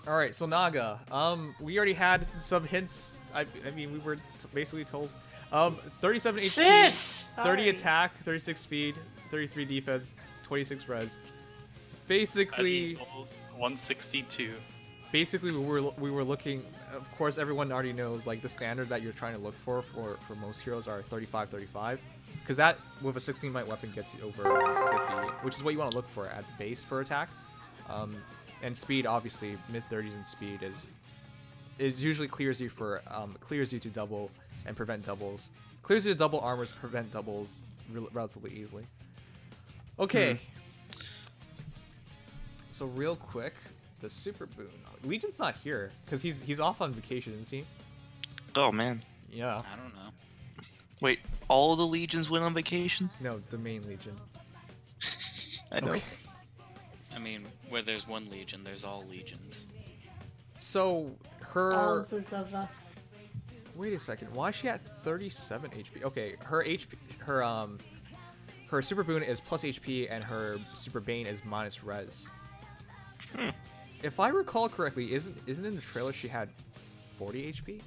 All right, so Naga. We already had some hints. I mean, we were basically told. 37 HP, Shush! 30 Sorry. attack, 36 speed, 33 defense, 26 res. Basically, 162. basically we were looking. Of course, everyone already knows like the standard that you're trying to look for most heroes are 35, 35, because that with a 16 might weapon gets you over 50, which is what you want to look for at the base for attack. And speed, obviously, mid 30s in speed is usually clears you to double and prevent doubles. Clears you to double armors, prevent doubles relatively easily. Okay. So real quick, the super boon. Legion's not here because he's off on vacation, isn't he? Oh man. Yeah. I don't know. Wait, all the legions went on vacation? No, the main Legion. I know. Okay. I mean, where there's one legion, there's all legions. So her. Thousands of us. Wait a second. Why is she at 37 HP? Okay, her super boon is plus HP and her super bane is minus res. If I recall correctly, isn't in the trailer she had 40 HP?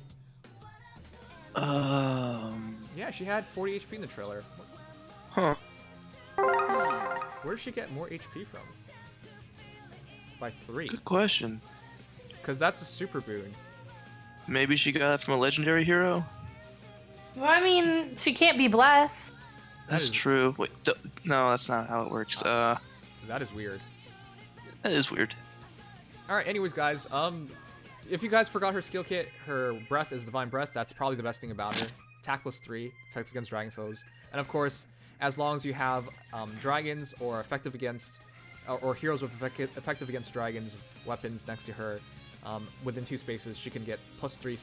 Yeah, she had 40 HP in the trailer. Huh. Where did she get more HP from? By 3. Good question. Because that's a super boon. Maybe she got it from a legendary hero? Well, I mean, she can't be blessed. That's is- true. Wait, no, that's not how it works. That is weird. That is weird. Alright, anyways, guys, if you guys forgot her skill kit, her breath is Divine Breath. That's probably the best thing about her. Attack plus 3, effective against dragon foes. And of course, as long as you have dragons or effective against, or heroes with effective against dragons weapons next to her, within 2 spaces, she can get plus 3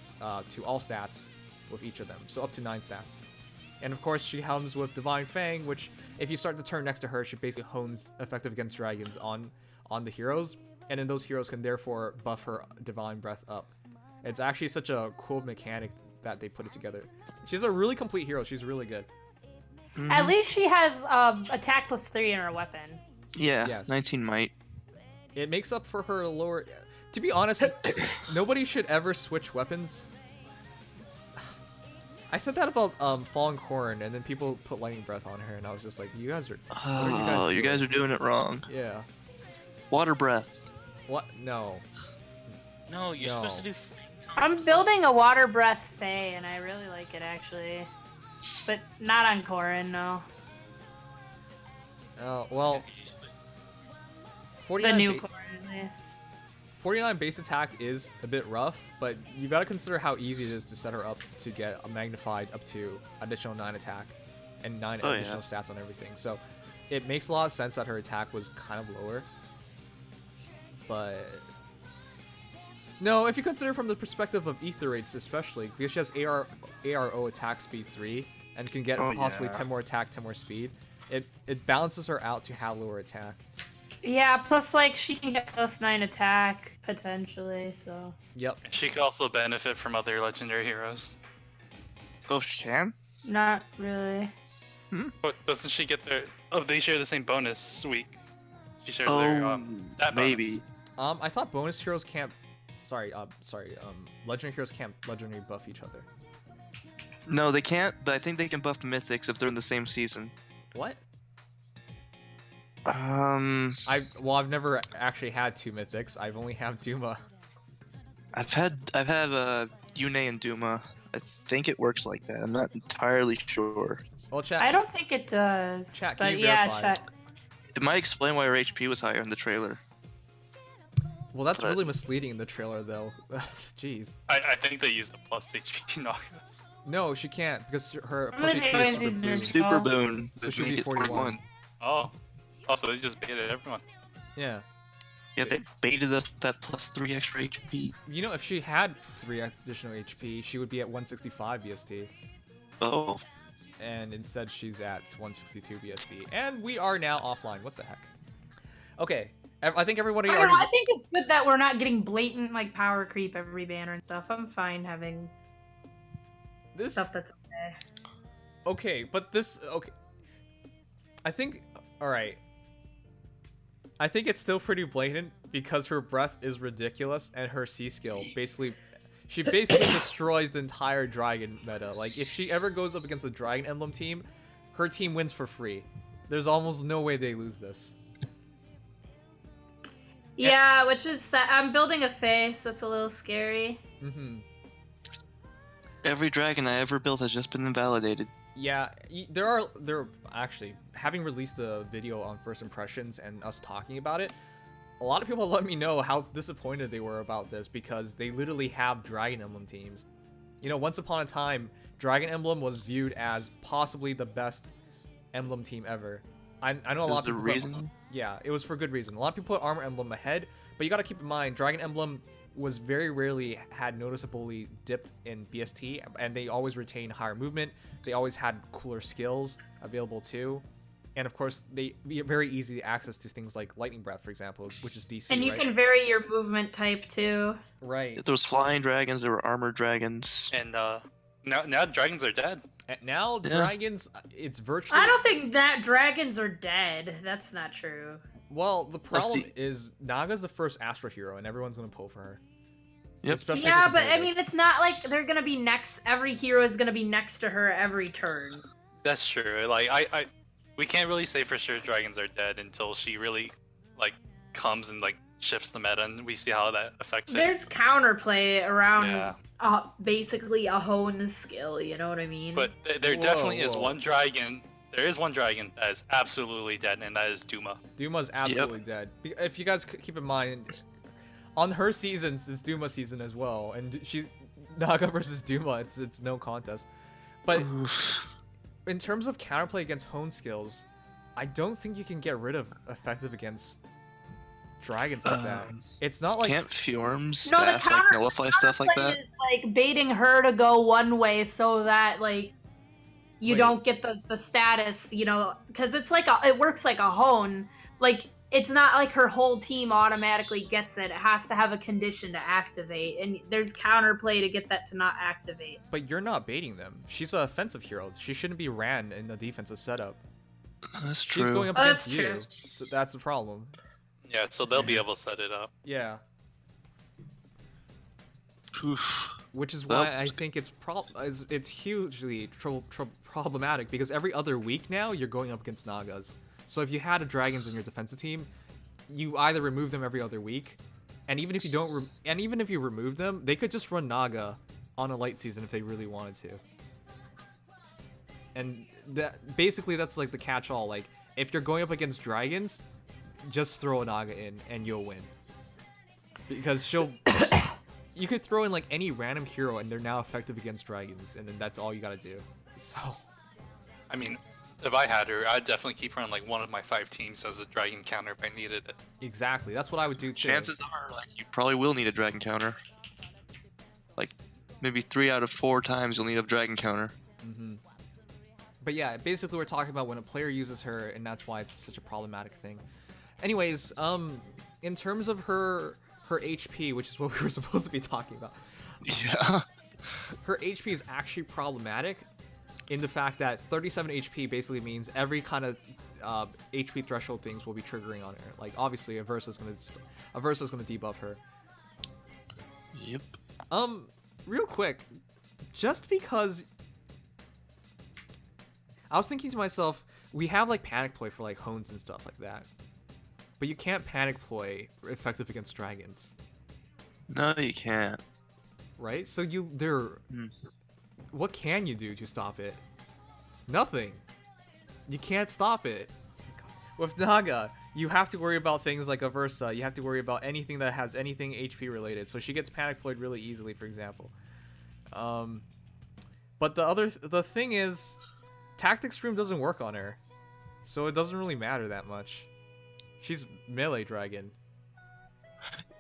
to all stats with each of them. So up to 9 stats. And of course, she comes with Divine Fang, which if you start the turn next to her, she basically hones effective against dragons on the heroes. And then those heroes can therefore buff her Divine Breath up. It's actually such a cool mechanic that they put it together. She's a really complete hero. She's really good. At least she has attack plus 3 in her weapon. Yeah, Yes. 19 might. It makes up for her lower... To be honest, nobody should ever switch weapons. I said that about Fallen Corn, and then people put Lightning Breath on her, and I was just like, you guys are... what are Oh, you guys are doing it wrong. Yeah. Water breath. What? No. No, you're No. supposed to do flame tongue. I'm building a water breath Fae, and I really like it actually. But not on Corrin, no. Oh, well... The 49 new ba- Corrin, at least. 49 base attack is a bit rough, but you gotta consider how easy it is to set her up to get a magnified up to additional 9 attack and 9 Oh, additional stats on everything. So it makes a lot of sense that her attack was kind of lower. But no, if you consider from the perspective of ether rates especially, because she has ARO attack speed 3 and can get possibly 10 more attack, 10 more speed, it balances her out to have lower attack. Yeah, plus like she can get plus 9 attack potentially, so. Yep. She could also benefit from other legendary heroes. Oh, she can? Not really. But doesn't she get their... Oh, they share the same bonus week. She shares Oh, their stat maybe. bonus. I thought bonus heroes can't. Legendary heroes can't legendary buff each other. No, they can't, but I think they can buff mythics if they're in the same season. What? I've I've never actually had 2 mythics. I've only had Duma. had Yune and Duma. I think it works like that. I'm not entirely sure. Well, chat. I don't think it does. Chat, can but you yeah, verify? chat. It might explain why her HP was higher in the trailer. Well, that's but- really misleading in the trailer, though. Jeez. I think they used a plus HP Naga. No, she can't because her I'm plus gonna HP always is super use their boost. Super Oh. boon. So That she'll be make it 41. Oh. Also, they just baited everyone. Yeah. Yeah, they baited us with that plus 3 extra HP. You know, if she had 3 additional HP, she would be at 165 BST. Oh. And instead she's at 162 BST. And we are now offline. What the heck? Okay. I think everybody I don't already... know, I think it's good that we're not getting blatant like power creep every banner and stuff. I'm fine having This... stuff that's okay. Okay, but this... Okay. I think... Alright. I think it's still pretty blatant, because her breath is ridiculous and her C skill she basically destroys the entire dragon meta. Like if she ever goes up against a Dragon Emblem team, her team wins for free. There's almost no way they lose this. Yeah, which is I'm building a face. That's a little scary. Mm-hmm. Every dragon I ever built has just been invalidated. Yeah, there actually, having released a video on first impressions and us talking about it, a lot of people let me know how disappointed they were about this because they literally have Dragon Emblem teams. You know, once upon a time, Dragon Emblem was viewed as possibly the best Emblem team ever. I know a lot of people. Reason? Yeah, it was for good reason. A lot of people put Armor Emblem ahead, but you got to keep in mind, Dragon Emblem was very rarely had noticeably dipped in BST, and they always retained higher movement. They always had cooler skills available too, and of course they very easy access to things like Lightning Breath, for example, which is DC. And you right? can vary your movement type too. Right. There was flying dragons, there were armored dragons. And now dragons are dead. And now Yeah. dragons, it's virtually. I don't think that dragons are dead. That's not true. Well, the problem see. is Naga's the first Astro hero, and everyone's gonna pull for her. Yep. Especially if Yeah, you're but I competitive. mean, it's not like they're gonna be next. Every hero is gonna be next to her every turn. That's true. Like we can't really say for sure dragons are dead until she really like comes and like shifts the meta, and we see how that affects it. There's counterplay around Yeah. basically a hone skill. You know what I mean? But there definitely is whoa. one dragon. There is one dragon that is absolutely dead, and that is Duma. Duma's absolutely dead. If you guys keep in mind, on her seasons, it's Duma season as well, and Naga versus Duma, it's no contest. But Oof. in terms of counterplay against hone skills, I don't think you can get rid of effective against dragons like that. It's not like Can't Fjorm's No, the staff like nullify stuff like counterplay that? is like baiting her to go one way so that like you Wait. don't get the status, you know, because it's like it works like a hone. Like it's not like her whole team automatically gets it. It has to have a condition to activate, and there's counterplay to get that to not activate. but you're not baiting them. She's an offensive hero. She shouldn't be ran in the defensive setup. That's She's true. going up Oh, against that's you, true. so that's the problem. Yeah, so they'll be able to set it up. Yeah. Oof. Which is Well- why I think it's hugely problematic because every other week now you're going up against Nagas. So if you had a dragons in your defensive team, you either remove them every other week, and even if you don't, even if you remove them, they could just run Naga on a light season if they really wanted to. And basically that's like the catch-all. Like if you're going up against dragons, just throw a Naga in and you'll win. Because you could throw in like any random hero and they're now effective against dragons, and then that's all you gotta do. So I mean, if I had her, I'd definitely keep her on like one of my 5 teams as a dragon counter if I needed it. exactly, that's what I would do too. Chances are, like, you probably will need a dragon counter. Like, maybe 3 out of 4 times you'll need a dragon counter. Hmm. But yeah, basically we're talking about when a player uses her, and that's why it's such a problematic thing. Anyways, in terms of her HP, which is what we were supposed to be talking about, Yeah. her HP is actually problematic in the fact that 37 HP basically means every kind of HP threshold things will be triggering on her. Like obviously a Versa's gonna debuff her. Yep. Real quick, just because I was thinking to myself, we have like panic ploy for like hones and stuff like that, but you can't panic ploy effective against dragons, No, you can't. right? So Hmm. what can you do to stop it? Nothing. You can't stop it. With Naga, you have to worry about things like a Versa. You have to worry about anything that has anything HP related. So she gets panic ployed really easily, for example. But the thing is, Tactics Room doesn't work on her, so it doesn't really matter that much. She's melee dragon.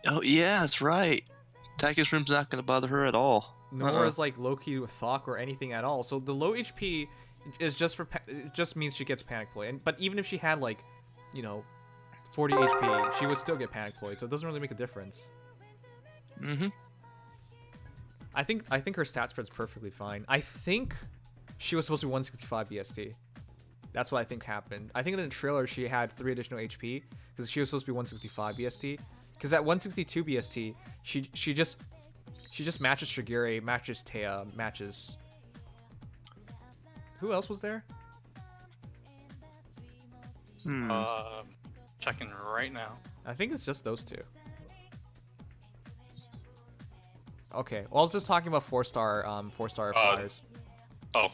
Oh, yeah, that's right. Tactics Room's not going to bother her at all. Nor is like Loki with Thok or anything at all. So the low HP is just it just means she gets panic ployed. But even if she had like, 40 HP, she would still get panic ployed. So it doesn't really make a difference. Mm-hmm. I think her stat spread's perfectly fine. I think she was supposed to be 165 BST. That's what I think happened. I think in the trailer she had 3 additional HP because she was supposed to be 165 BST. Because at 162 BST, she just matches Shigure, matches Taya, matches. Who else was there? Checking right now. I think it's just those two. Okay, well, I was just talking about 4-star flyers. Oh.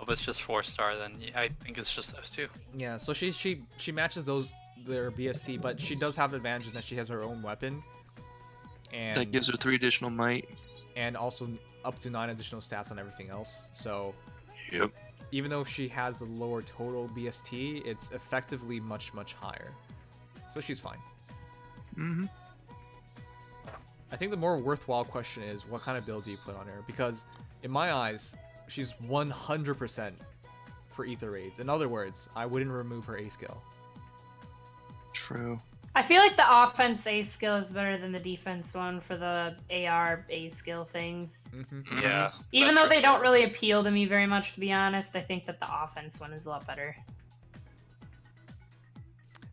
If it's just 4-star, then yeah, I think it's just those two. Yeah, so she matches their BST, but she does have the advantage in that she has her own weapon, and That gives her 3 additional might. and also up to 9 additional stats on everything else. So Yep. even though she has the lower total BST, it's effectively much higher. So she's fine. Mm-hmm. I think the more worthwhile question is, what kind of build do you put on her? Because in my eyes, she's 100% for ether raids. In other words, I wouldn't remove her A skill. True. I feel like the offense A skill is better than the defense one for the AR A skill things. Mm-hmm. Yeah. Even that's though for they don't sure. really appeal to me very much, to be honest, I think that the offense one is a lot better.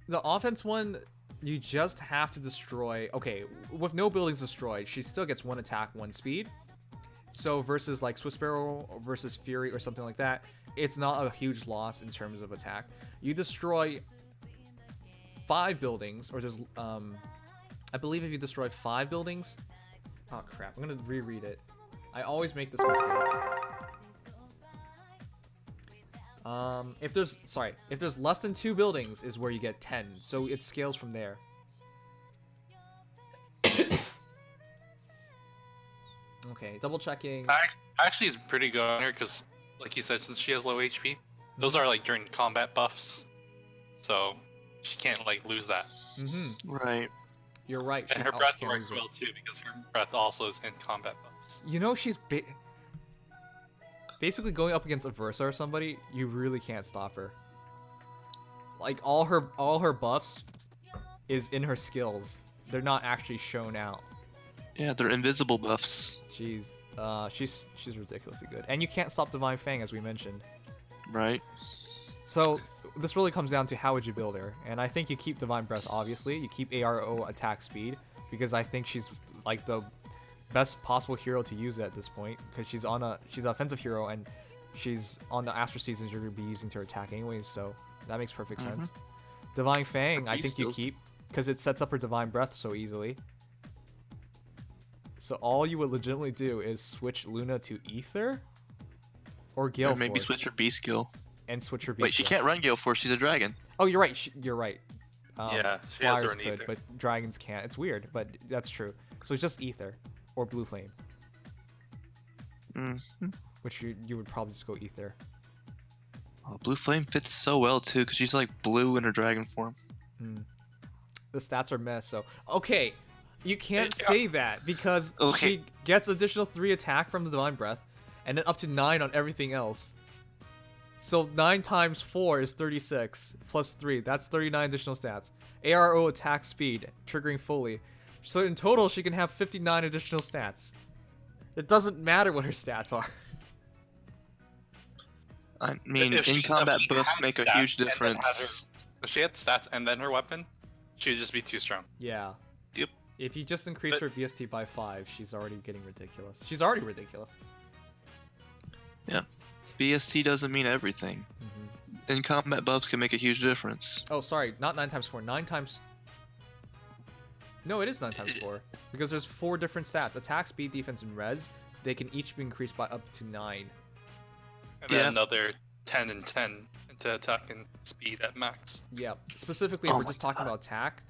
The offense one, you just have to destroy. Okay, with no buildings destroyed, she still gets 1 attack, 1 speed. So versus like Swiss Barrel versus Fury or something like that, it's not a huge loss in terms of attack. You destroy 5 buildings, or there's I believe if you destroy 5 buildings. Oh crap! I'm gonna reread it. I always make this mistake. If there's less than 2 buildings is where you get 10, so it scales from there. Okay, double checking. Actually, is pretty good on her because, like you said, since she has low HP, those are like during combat buffs, so she can't like lose that. Right. You're right. And her breath works well too because her breath also is in combat buffs. You know, she's basically going up against a Versa or somebody. You really can't stop her. Like all her buffs is in her skills. They're not actually shown out. Yeah, they're invisible buffs. She's ridiculously good, and you can't stop Divine Fang, as we mentioned. Right. So this really comes down to how would you build her, and I think you keep Divine Breath. Obviously, you keep ARO attack speed because I think she's like the best possible hero to use at this point because she's an offensive hero and she's on the Astro Seasons. You're gonna be using to attack anyways, so that makes perfect sense. Divine Fang, I think you keep because it sets up her Divine Breath so easily. So all you would legitimately do is switch Luna to Ether or Gale Or maybe Force switch her B skill. and switch her B Wait, she skill. can't run Gale Force. She's a dragon. Oh, you're right. You're right. Yeah, she has her Flyers in could, Ether. but dragons can't. It's weird, but that's true. So it's just Ether or Blue Flame, which you would probably just go Ether. Oh, Blue Flame fits so well too because she's like blue in her dragon form. The stats are mess. So okay, you can't Yeah. say that because Okay. she gets additional 3 attack from the Divine Breath, and then up to 9 on everything else. So 9 times 4 is 36 plus 3. That's 39 additional stats. ARO attack speed triggering fully. So in total, she can have 59 additional stats. It doesn't matter what her stats are. I mean, If she- in combat if she buffs had make a stats huge and then had difference. If she had stats and then her weapon, she would just be too strong. Yeah. Yep. If you just increase her BST by 5, she's already getting ridiculous. She's already ridiculous. Yeah. BST doesn't mean everything. In combat buffs can make a huge difference. Oh, sorry, not 9 times 4. 9 times. No, it is 9 times 4 because there's 4 different stats: attack, speed, defense, and res. They can each be increased by up to 9. And Yeah. then another 10 and 10 into attack and speed at max. Yeah. Specifically, Oh we're my just talking about attack.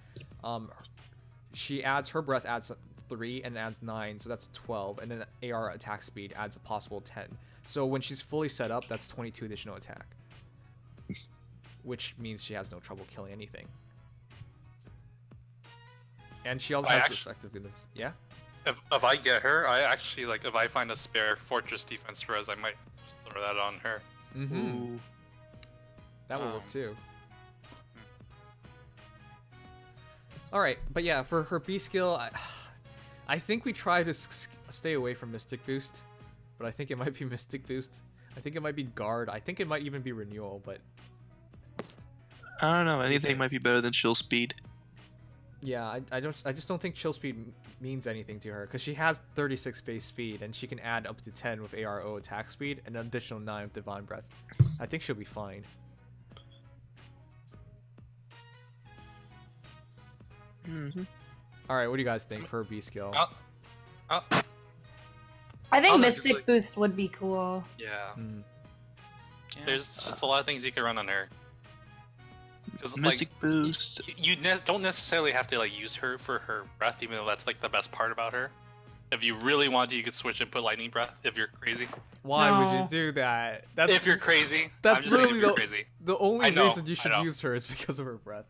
She adds her breath adds 3 and adds 9, so that's 12, and then AR attack speed adds a possible 10. So when she's fully set up, that's 22 additional attack, which means she has no trouble killing anything. And she also has effectiveness. Yeah. If I get her, I actually like if I find a spare fortress defense res, I might just throw that on her. Mm-hmm. That will work too. All right, but yeah, for her B skill, I think we try to stay away from Mystic Boost, but I think it might be Mystic Boost. I think it might be Guard. I think it might even be Renewal, but I don't know. Anything think? might be better than chill speed. Yeah, I just don't think chill speed means anything to her because she has 36 base speed and she can add up to 10 with ARO attack speed and an additional 9 with divine breath. I think she'll be fine. All right, what do you guys think for her B skill? Oh, I think Oh, no, 'cause, Mystic like- Boost would be cool. yeah. Mm. There's just a lot of things you can run on her. Because Mystic like, Boost. you don't necessarily have to like use her for her breath, even though that's like the best part about her. If you really want to, you could switch and put lightning breath. If you're crazy, Why would you No. do that? That's if you're crazy, that's I'm just saying if literally you're crazy. the only I know, reason you I should know. use her is because of her breath.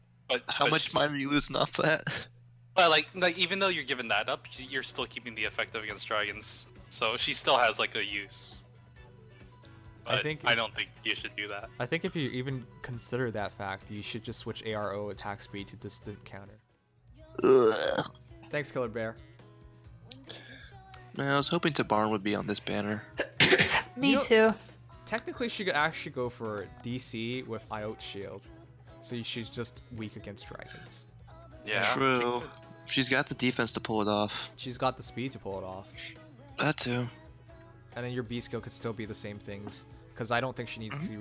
How much mind are you losing off that? But like even though you're giving that up, you're still keeping the effective against dragons. So she still has like a use. But I don't think you should do that. I think if you even consider that fact, you should just switch ARO attack speed to distant counter. Ugh. Thanks, Killer Bear. Man, I was hoping Tabarn would be on this banner. Me You know- too. Technically, she could actually go for DC with Iot Shield, so she's just weak against dragons. Yeah. True. She's got the defense to pull it off. She's got the speed to pull it off, That too. and then your B skill could still be the same things. Because I don't think she needs to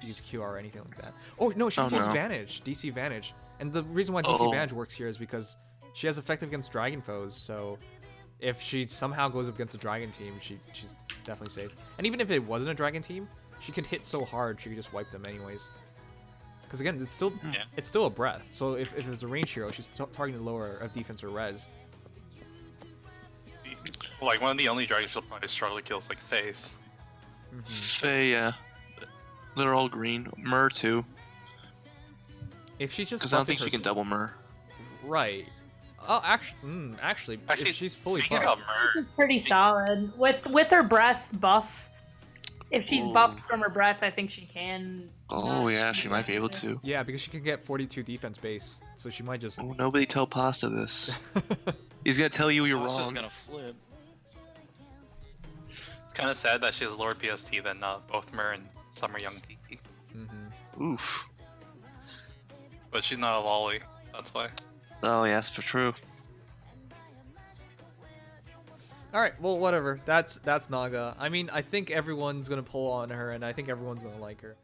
use QR or anything like that. Oh no, she Oh, can use no. Vanish, DC Vanish, and the reason why DC Oh. Vanish works here is because she has effective against dragon foes. So if she somehow goes up against a dragon team, she's definitely safe. And even if it wasn't a dragon team, she can hit so hard she could just wipe them anyways. Because again, it's still a breath. So if it's a range hero, she's targeting lower of defense or res. Like one of the only dragons she'll probably struggle to kill is like Face. Faye, yeah. They're all green. Myrrh too. If she's just Because I don't buffing think she can herself- double Myrrh. Right. Oh, actually, if she's fully speaking buffed, of Mer, This is pretty solid. With her breath buff, if she's Ooh. buffed from her breath, I think she can. Oh yeah, she might be able to. yeah, because she can get 42 defense base, so she might just. Oh, nobody tell Pasta this. He's gonna tell you you're This is wrong. gonna flip. it's kind of sad that she has lower PST than both Mer and Summer Young TP. Oof. But she's not a lolly, that's why. Oh yes, for true. All right, well, whatever. That's Naga. I mean, I think everyone's gonna pull on her, and I think everyone's gonna like her.